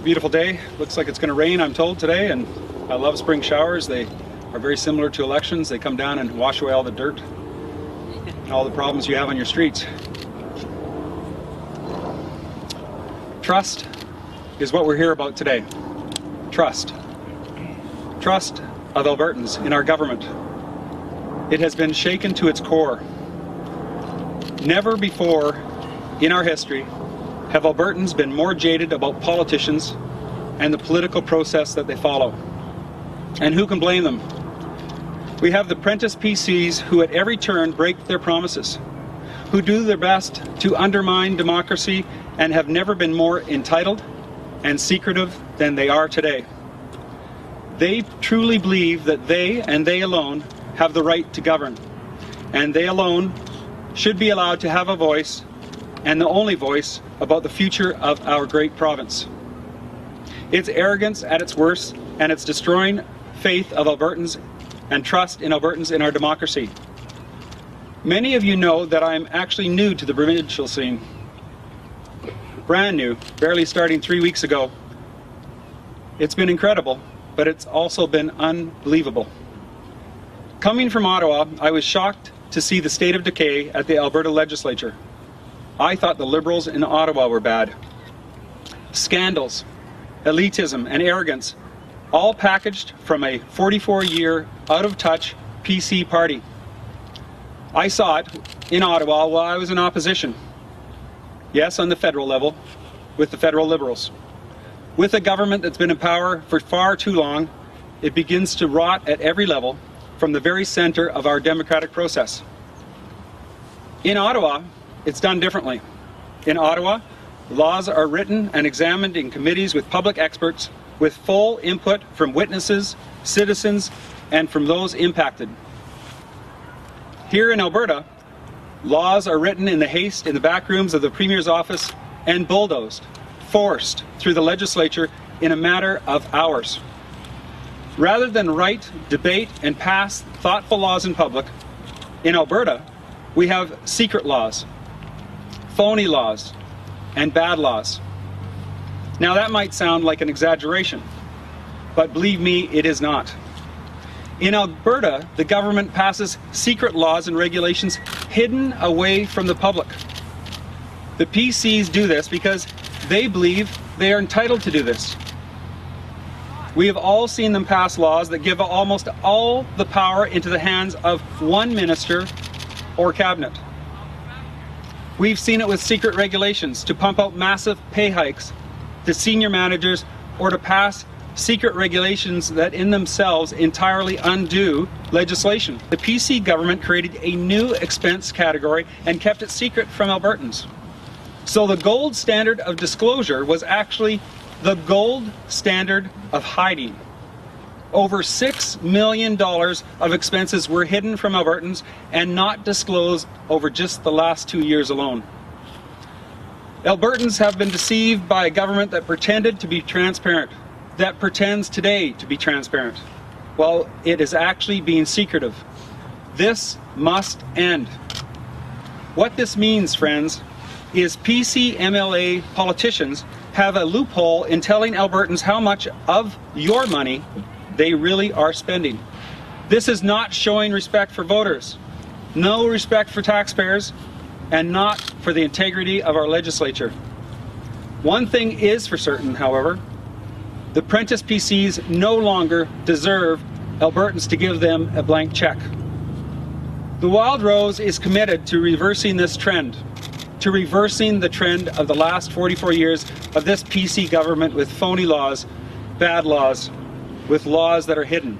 a beautiful day. Looks like it's going to rain, I'm told, today, and I love spring showers. They are very similar to elections. They come down and wash away all the dirt and all the problems you have on your streets. Trust is what we're here about today. Trust. Trust of Albertans in our government. It has been shaken to its core. Never before in our history have Albertans been more jaded about politicians and the political process that they follow. And who can blame them? We have the apprentice PCs who at every turn break their promises, who do their best to undermine democracy and have never been more entitled and secretive than they are today. They truly believe that they and they alone have the right to govern, and they alone should be allowed to have a voice, and the only voice, about the future of our great province. It's arrogance at its worst, and it's destroying faith of Albertans and trust in Albertans in our democracy. Many of you know that I'm actually new to the provincial scene. Brand new, barely starting 3 weeks ago. It's been incredible, but it's also been unbelievable. Coming from Ottawa, I was shocked to see the state of decay at the Alberta legislature. I thought the Liberals in Ottawa were bad. Scandals, elitism, and arrogance, all packaged from a 44-year out-of-touch PC party. I saw it in Ottawa while I was in opposition. Yes, on the federal level, with the federal Liberals. With a government that's been in power for far too long, it begins to rot at every level from the very center of our democratic process. In Ottawa, it's done differently. In Ottawa, laws are written and examined in committees with public experts, with full input from witnesses, citizens, and from those impacted. Here in Alberta, laws are written in the haste in the back rooms of the Premier's office and bulldozed, forced through the legislature in a matter of hours. Rather than write, debate, and pass thoughtful laws in public, in Alberta, we have secret laws, phony laws, and bad laws. Now that might sound like an exaggeration, but believe me, it is not. In Alberta, the government passes secret laws and regulations hidden away from the public. The PCs do this because they believe they are entitled to do this. We have all seen them pass laws that give almost all the power into the hands of one minister or cabinet. We've seen it with secret regulations to pump out massive pay hikes to senior managers, or to pass secret regulations that in themselves entirely undo legislation. The PC government created a new expense category and kept it secret from Albertans. So the gold standard of disclosure was actually the gold standard of hiding. Over $6 million of expenses were hidden from Albertans and not disclosed over just the last 2 years alone. Albertans have been deceived by a government that pretended to be transparent, that pretends today to be transparent, while it is actually being secretive. This must end. What this means, friends, is PC MLA politicians have a loophole in telling Albertans how much of your money they really are spending. This is not showing respect for voters, no respect for taxpayers, and not for the integrity of our legislature. One thing is for certain, however, the apprentice PCs no longer deserve Albertans to give them a blank check. The Wildrose is committed to reversing this trend, to reversing the trend of the last 44 years of this PC government with phony laws, bad laws, with laws that are hidden.